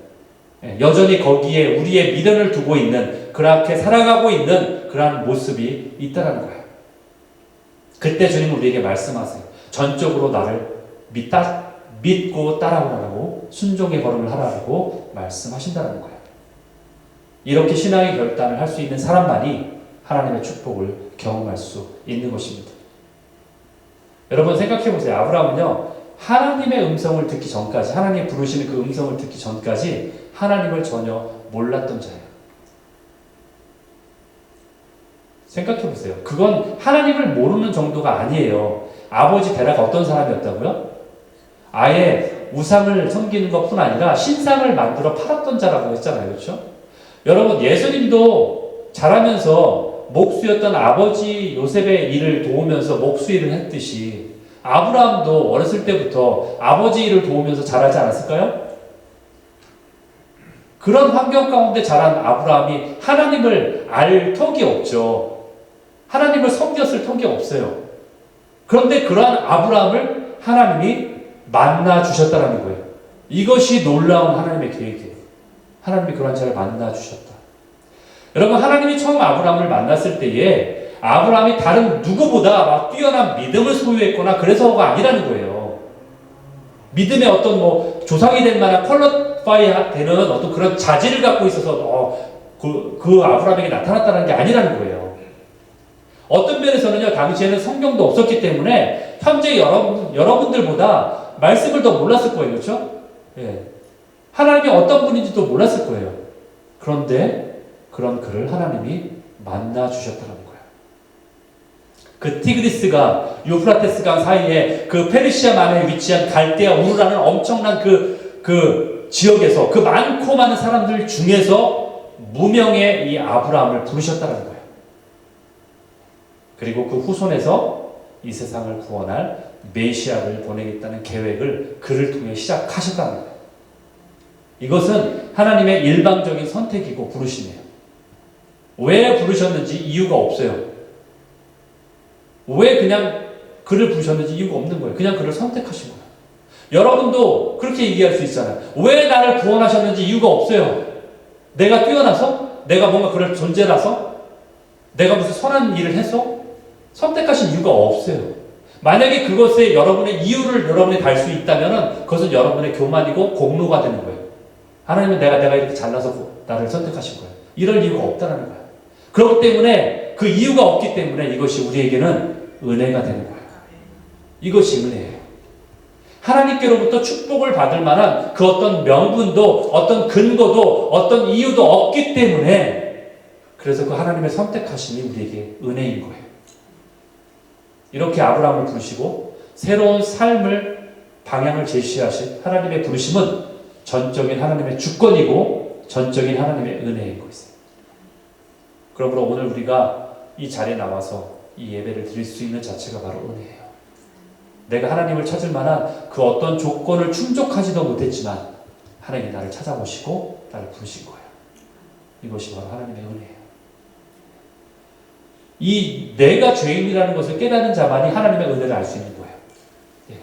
여전히 거기에 우리의 미련을 두고 있는, 그렇게 살아가고 있는 그러한 모습이 있다는 거예요. 그때 주님은 우리에게 말씀하세요. 전적으로 나를 믿고 따라오라고, 순종의 걸음을 하라고 말씀하신다는 거예요. 이렇게 신앙의 결단을 할 수 있는 사람만이 하나님의 축복을 경험할 수 있는 것입니다. 여러분 생각해 보세요. 아브라함은요, 하나님의 음성을 듣기 전까지, 하나님이 부르시는 그 음성을 듣기 전까지 하나님을 전혀 몰랐던 자예요. 생각해 보세요. 그건 하나님을 모르는 정도가 아니에요. 아버지 데라가 어떤 사람이었다고요? 아예 우상을 섬기는 것뿐 아니라 신상을 만들어 팔았던 자라고 했잖아요. 그렇죠? 여러분, 예수님도 자라면서 목수였던 아버지 요셉의 일을 도우면서 목수 일을 했듯이 아브라함도 어렸을 때부터 아버지 일을 도우면서 자라지 않았을까요? 그런 환경 가운데 자란 아브라함이 하나님을 알 턱이 없죠. 하나님을 섬겼을 턱이 없어요. 그런데 그러한 아브라함을 하나님이 만나 주셨다는 거예요. 이것이 놀라운 하나님의 계획이에요. 하나님이 그러한 자를 만나 주셨다. 여러분, 하나님이 처음 아브라함을 만났을 때에 아브라함이 다른 누구보다 막 뛰어난 믿음을 소유했거나 그래서가 아니라는 거예요. 믿음의 어떤 조상이 될 만한 퀄리파이 되는 어떤 그런 자질을 갖고 있어서 그 아브라함에게 나타났다는 게 아니라는 거예요. 어떤 면에서는요, 당시에는 성경도 없었기 때문에 현재 여러분들보다 말씀을 더 몰랐을 거예요. 그렇죠? 예. 하나님이 어떤 분인지도 몰랐을 거예요. 그런데 그런 그를 하나님이 만나 주셨다는 거예요. 그 티그리스강, 유프라테스강 사이에 그 페르시아 만에 위치한 갈대아 우르라는 엄청난 그 지역에서 그 많고 많은 사람들 중에서 무명의 이 아브라함을 부르셨다는 거예요. 그리고 그 후손에서 이 세상을 구원할 메시아를 보내겠다는 계획을 그를 통해 시작하셨다는 거예요. 이것은 하나님의 일방적인 선택이고 부르심이에요. 왜 부르셨는지 이유가 없어요. 왜 그냥 그를 부르셨는지 이유가 없는 거예요. 그냥 그를 선택하신 거예요. 여러분도 그렇게 얘기할 수 있잖아요. 왜 나를 구원하셨는지 이유가 없어요. 내가 뛰어나서? 내가 뭔가 그럴 존재라서? 내가 무슨 선한 일을 해서? 선택하신 이유가 없어요. 만약에 그것에 여러분의 이유를 여러분이 달 수 있다면 그것은 여러분의 교만이고 공로가 되는 거예요. 하나님은 내가 이렇게 잘나서 나를 선택하신 거예요. 이럴 이유가 없다는 거예요. 그렇기 때문에 그 이유가 없기 때문에 이것이 우리에게는 은혜가 되는 거예요. 이것이 은혜예요. 하나님께로부터 축복을 받을 만한 그 어떤 명분도 어떤 근거도 어떤 이유도 없기 때문에 그래서 그 하나님의 선택하심이 우리에게 은혜인 거예요. 이렇게 아브라함을 부르시고 새로운 삶을 방향을 제시하신 하나님의 부르심은 전적인 하나님의 주권이고 전적인 하나님의 은혜인 것입니다. 그러므로 오늘 우리가 이 자리에 나와서 이 예배를 드릴 수 있는 자체가 바로 은혜예요. 내가 하나님을 찾을 만한 그 어떤 조건을 충족하지도 못했지만 하나님이 나를 찾아보시고 나를 부르신 거예요. 이것이 바로 하나님의 은혜예요. 이 내가 죄인이라는 것을 깨닫는 자만이 하나님의 은혜를 알 수 있는 거예요. 예.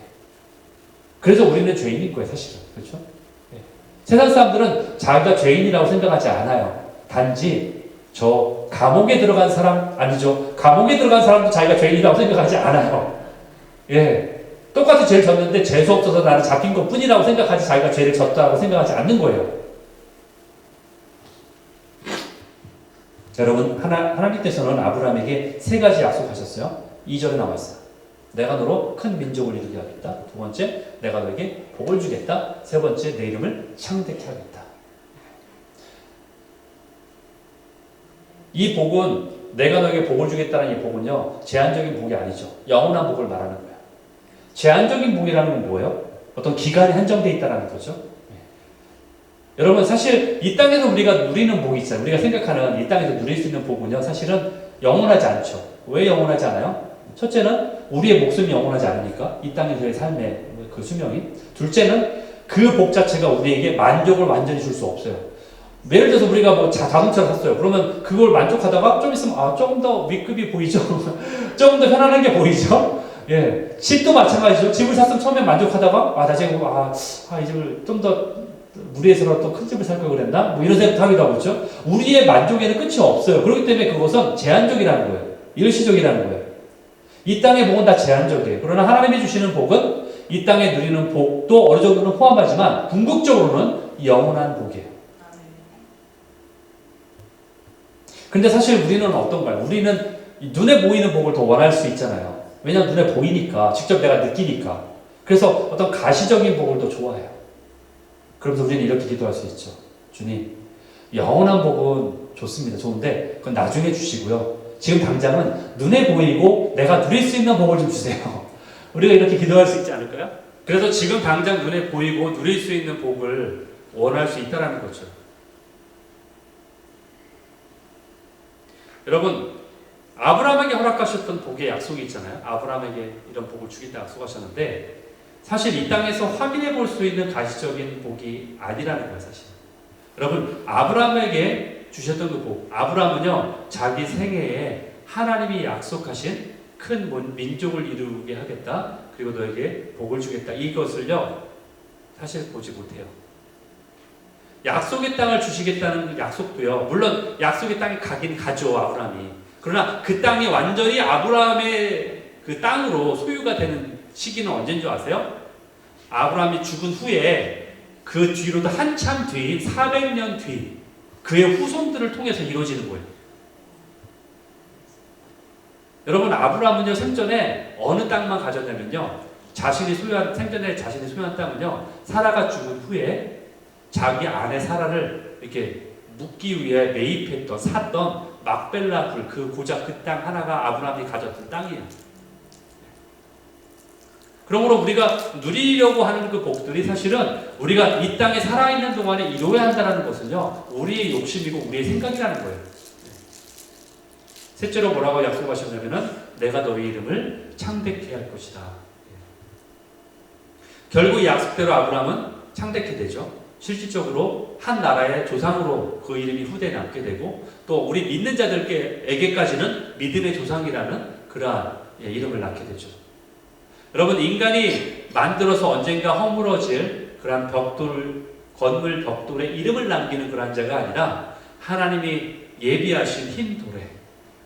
그래서 우리는 죄인인 거예요, 사실은. 그렇죠? 예. 세상 사람들은 자기가 죄인이라고 생각하지 않아요. 단지 저 감옥에 들어간 사람 아니죠. 감옥에 들어간 사람도 자기가 죄인이라고 생각하지 않아요. 예. 똑같이 죄를 졌는데 재수 없어서 나는 잡힌 것 뿐이라고 생각하지 자기가 죄를 졌다고 생각하지 않는 거예요. 여러분, 하나님께서는 아브라함에게 세 가지 약속하셨어요. 2절에 나와 있어요. 내가 너로 큰 민족을 이루게 하겠다. 두 번째, 내가 너에게 복을 주겠다. 세 번째, 내 이름을 창대케 하겠다. 이 복은, 내가 너에게 복을 주겠다는 이 복은요, 제한적인 복이 아니죠. 영원한 복을 말하는 거예요. 제한적인 복이라는 건 뭐예요? 어떤 기간이 한정되어 있다는 거죠. 여러분, 사실 이 땅에서 우리가 누리는 복이 있어요. 우리가 생각하는 이 땅에서 누릴 수 있는 복은요, 사실은 영원하지 않죠. 왜 영원하지 않아요? 첫째는 우리의 목숨이 영원하지 않으니까 이 땅에서의 삶의 그 수명이. 둘째는 그 복 자체가 우리에게 만족을 완전히 줄 수 없어요. 예를 들어서 우리가 뭐 자동차를 샀어요. 그러면 그걸 만족하다가 좀 있으면 조금 더 윗급이 보이죠. 조금 더 편안한 게 보이죠. 예, 집도 마찬가지죠. 집을 샀으면 처음에 만족하다가 나 지금 이 집을 좀 더 무리해서라도 또 큰 집을 살 걸 그랬나? 뭐 이런 생각도 하기도 하고 그렇죠. 우리의 만족에는 끝이 없어요. 그렇기 때문에 그것은 제한적이라는 거예요. 일시적이라는 거예요. 이 땅의 복은 다 제한적이에요. 그러나 하나님이 주시는 복은 이 땅에 누리는 복도 어느 정도는 포함하지만 궁극적으로는 영원한 복이에요. 근데 사실 우리는 어떤가요? 우리는 눈에 보이는 복을 더 원할 수 있잖아요. 왜냐하면 눈에 보이니까, 직접 내가 느끼니까. 그래서 어떤 가시적인 복을 더 좋아해요. 그러면서 우리는 이렇게 기도할 수 있죠. 주님, 영원한 복은 좋습니다. 좋은데 그건 나중에 주시고요. 지금 당장은 눈에 보이고 내가 누릴 수 있는 복을 좀 주세요. 우리가 이렇게 기도할 수 있지 않을까요? 그래서 지금 당장 눈에 보이고 누릴 수 있는 복을 원할 수 있다는 거죠. 여러분, 아브라함에게 허락하셨던 복의 약속이 있잖아요. 아브라함에게 이런 복을 주겠다 약속하셨는데 사실 이 땅에서 확인해 볼 수 있는 가시적인 복이 아니라는 거예요, 사실. 여러분, 아브라함에게 주셨던 그 복, 아브라함은요, 자기 생애에 하나님이 약속하신 큰 민족을 이루게 하겠다, 그리고 너에게 복을 주겠다, 이것을요, 사실 보지 못해요. 약속의 땅을 주시겠다는 약속도요, 물론 약속의 땅에 가긴 가죠, 아브라함이. 그러나 그 땅이 완전히 아브라함의 그 땅으로 소유가 되는 시기는 언제인 줄 아세요? 아브라함이 죽은 후에 그 뒤로도 한참 뒤인 400년 뒤 그의 후손들을 통해서 이루어지는 거예요. 여러분, 아브라함은요, 생전에 어느 땅만 가졌냐면요, 생전에 자신이 소유한 땅은요, 사라가 죽은 후에 자기 아내 사라를 이렇게 묻기 위해 매입했던, 샀던 막벨라 굴, 고작 그 땅 하나가 아브라함이 가졌던 땅이에요. 그러므로 우리가 누리려고 하는 그 복들이 사실은 우리가 이 땅에 살아있는 동안에 이루어야 한다는 것은요, 우리의 욕심이고 우리의 생각이라는 거예요. 셋째로 뭐라고 약속하셨냐면은 내가 너희 이름을 창대케 할 것이다. 결국 이 약속대로 아브라함은 창대케 되죠. 실질적으로 한 나라의 조상으로 그 이름이 후대에 남게 되고 또 우리 믿는 자들에게까지는 믿음의 조상이라는 그러한 이름을 낳게 되죠. 여러분, 인간이 만들어서 언젠가 허물어질 그러한 건물 벽돌에 이름을 남기는 그러한 자가 아니라 하나님이 예비하신 흰 돌에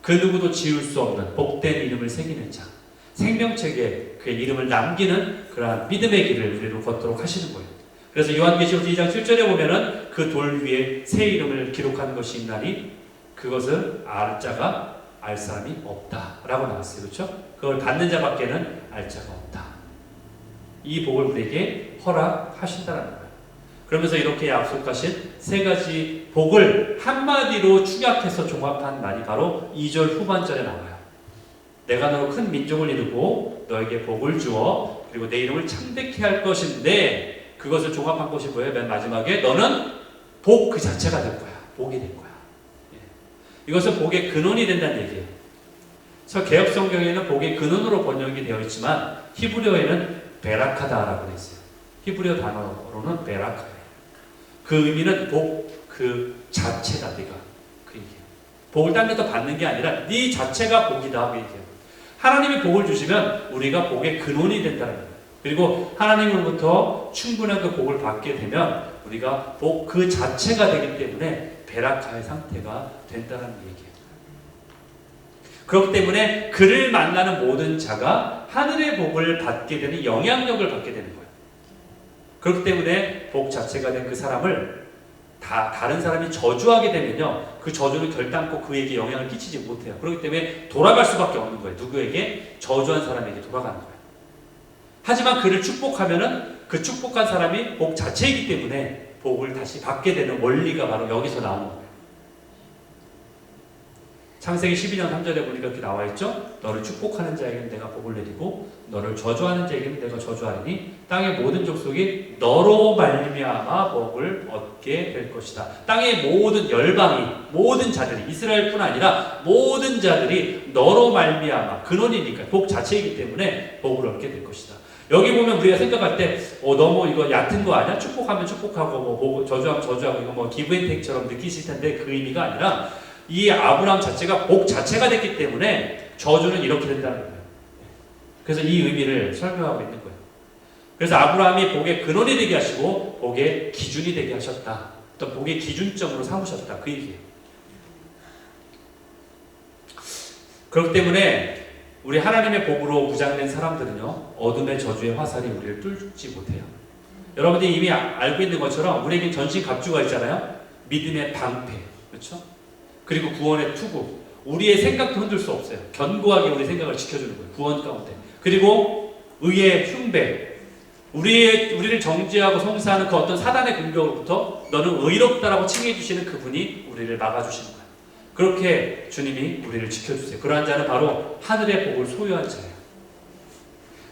그 누구도 지울 수 없는 복된 이름을 새기는 자, 생명책에 그의 이름을 남기는 그러한 믿음의 길을 우리로 걷도록 하시는 거예요. 그래서 요한계시록 2장 7절에 보면은 그 돌 위에 새 이름을 기록한 것이 있나니 그것을 알 자가 알 사람이 없다라고 나왔어요. 그렇죠? 그걸 받는 자밖에는 알 자가 없다. 이 복을 우리에게 허락하신다는 거예요. 그러면서 이렇게 약속하신 세 가지 복을 한마디로 축약해서 종합한 말이 바로 2절 후반절에 나와요. 내가 너로 큰 민족을 이루고 너에게 복을 주어 그리고 내 이름을 창대케 할 것인데 그것을 종합한 것이 뭐예요? 맨 마지막에 너는 복 그 자체가 될 거야. 복이 될 거야. 이것은 복의 근원이 된다는 얘기예요. 그래서 개역 성경에는 복의 근원으로 번역이 되어 있지만 히브리어에는 베라카다라고 되어 있어요. 히브리어 단어로는 베라카예요. 그 의미는 복 그 자체다. 네가 그 얘기예요. 복을 딴 데서 받는 게 아니라 네 자체가 복이다. 그 얘기예요. 하나님이 복을 주시면 우리가 복의 근원이 된다는 거예요. 그리고 하나님으로부터 충분한 그 복을 받게 되면 우리가 복 그 자체가 되기 때문에 베라카의 상태가 된다는 얘기예요. 그렇기 때문에 그를 만나는 모든 자가 하늘의 복을 받게 되는 영향력을 받게 되는 거예요. 그렇기 때문에 복 자체가 된 그 사람을 다른 사람이 저주하게 되면요, 그 저주를 결단코 그에게 영향을 끼치지 못해요. 그렇기 때문에 돌아갈 수밖에 없는 거예요. 누구에게? 저주한 사람에게 돌아가는 거예요. 하지만 그를 축복하면은 그 축복한 사람이 복 자체이기 때문에 복을 다시 받게 되는 원리가 바로 여기서 나오는 거예요. 창세기 12장 3절에 보니까 이렇게 나와 있죠. 너를 축복하는 자에게는 내가 복을 내리고 너를 저주하는 자에게는 내가 저주하리니 땅의 모든 족속이 너로 말미암아 복을 얻게 될 것이다. 땅의 모든 열방이, 모든 자들이, 이스라엘뿐 아니라 모든 자들이 너로 말미암아, 근원이니까 복 자체이기 때문에 복을 얻게 될 것이다. 여기 보면 우리가 생각할 때 너무 이거 얕은 거 아니야? 축복하면 축복하고 뭐 저주하면 저주하고 이거 뭐 기브앤테이크처럼 느끼실 텐데 그 의미가 아니라 이 아브라함 자체가 복 자체가 됐기 때문에 저주는 이렇게 된다는 거예요. 그래서 이 의미를 설명하고 있는 거예요. 그래서 아브라함이 복의 근원이 되게 하시고 복의 기준이 되게 하셨다. 또 복의 기준점으로 삼으셨다. 그 얘기예요. 그렇기 때문에 우리 하나님의 복으로 무장된 사람들은요, 어둠의 저주의 화살이 우리를 뚫지 못해요. 여러분들이 이미 알고 있는 것처럼 우리에겐 전신갑주가 있잖아요. 믿음의 방패, 그렇죠? 그리고 구원의 투구. 우리의 생각도 흔들 수 없어요. 견고하게 우리 생각을 지켜주는 거예요. 구원 가운데. 그리고 의의 흉배. 우리를 정죄하고 송사하는 그 어떤 사단의 공격으로부터 너는 의롭다라고 칭해 주시는 그분이 우리를 막아주시는 거예요. 그렇게 주님이 우리를 지켜주세요. 그러한 자는 바로 하늘의 복을 소유한 자예요.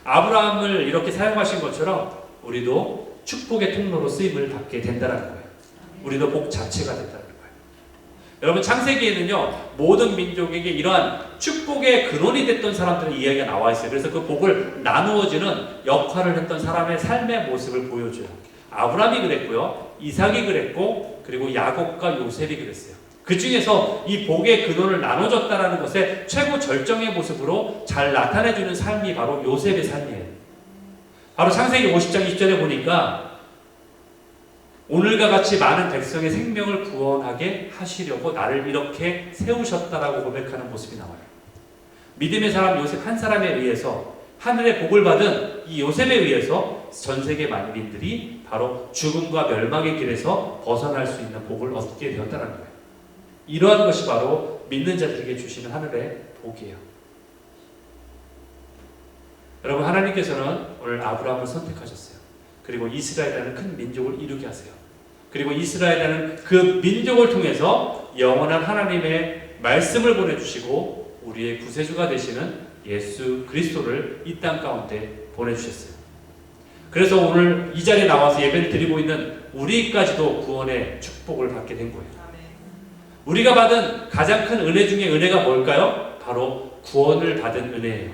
아브라함을 이렇게 사용하신 것처럼 우리도 축복의 통로로 쓰임을 받게 된다는 거예요. 우리도 복 자체가 된다는 거예요. 여러분, 창세기에는요, 모든 민족에게 이러한 축복의 근원이 됐던 사람들의 이야기가 나와 있어요. 그래서 그 복을 나누어지는 역할을 했던 사람의 삶의 모습을 보여줘요. 아브라함이 그랬고요, 이삭이 그랬고, 그리고 야곱과 요셉이 그랬어요. 그 중에서 이 복의 근원을 나눠줬다는 것의 최고 절정의 모습으로 잘 나타내주는 삶이 바로 요셉의 삶이에요. 바로 창세기 50장 20절에 보니까 오늘과 같이 많은 백성의 생명을 구원하게 하시려고 나를 이렇게 세우셨다라고 고백하는 모습이 나와요. 믿음의 사람 요셉 한 사람에 의해서 하늘의 복을 받은 이 요셉에 의해서 전 세계 만민들이 바로 죽음과 멸망의 길에서 벗어날 수 있는 복을 얻게 되었다는 거예요. 이러한 것이 바로 믿는 자들에게 주시는 하늘의 복이에요. 여러분, 하나님께서는 오늘 아브라함을 선택하셨어요. 그리고 이스라엘이라는 큰 민족을 이루게 하세요. 그리고 이스라엘이라는 그 민족을 통해서 영원한 하나님의 말씀을 보내주시고 우리의 구세주가 되시는 예수 그리스도를 이 땅 가운데 보내주셨어요. 그래서 오늘 이 자리에 나와서 예배를 드리고 있는 우리까지도 구원의 축복을 받게 된 거예요. 우리가 받은 가장 큰 은혜 중에 은혜가 뭘까요? 바로 구원을 받은 은혜예요.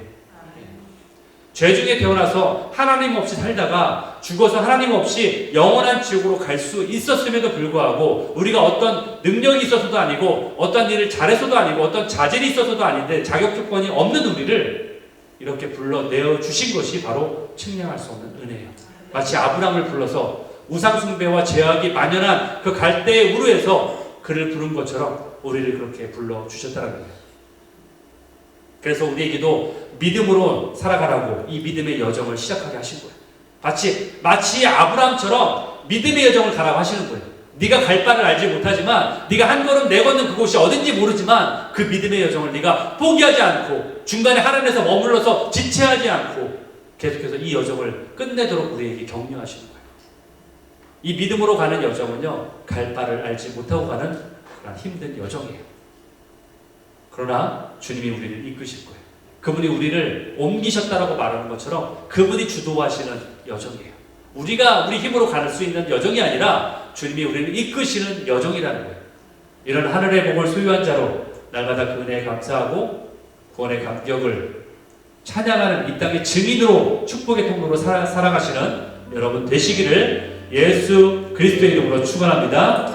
죄 중에 태어나서 하나님 없이 살다가 죽어서 하나님 없이 영원한 지옥으로 갈 수 있었음에도 불구하고 우리가 어떤 능력이 있어서도 아니고 어떤 일을 잘해서도 아니고 어떤 자질이 있어서도 아닌데 자격 조건이 없는 우리를 이렇게 불러내어 주신 것이 바로 측량할 수 없는 은혜예요. 마치 아브라함을 불러서 우상 숭배와 죄악이 만연한 그 갈대의 우르에서 그를 부른 것처럼 우리를 그렇게 불러주셨다는 거예요. 그래서 우리에게도 믿음으로 살아가라고 이 믿음의 여정을 시작하게 하신 거예요. 마치 아브라함처럼 믿음의 여정을 가라고 하시는 거예요. 네가 갈 바를 알지 못하지만 네가 한 걸음 내걷는 그곳이 어딘지 모르지만 그 믿음의 여정을 네가 포기하지 않고 중간에 하나님에서 머물러서 지체하지 않고 계속해서 이 여정을 끝내도록 우리에게 격려하시는 거예요. 이 믿음으로 가는 여정은요, 갈 바를 알지 못하고 가는 그런 힘든 여정이에요. 그러나 주님이 우리를 이끄실 거예요. 그분이 우리를 옮기셨다라고 말하는 것처럼 그분이 주도하시는 여정이에요. 우리가 우리 힘으로 갈 수 있는 여정이 아니라 주님이 우리를 이끄시는 여정이라는 거예요. 이런 하늘의 복을 소유한 자로 날마다 그 은혜에 감사하고 구원의 감격을 찬양하는 이 땅의 증인으로 축복의 통로로 살아가시는 여러분 되시기를 예수 그리스도의 이름으로 축원합니다.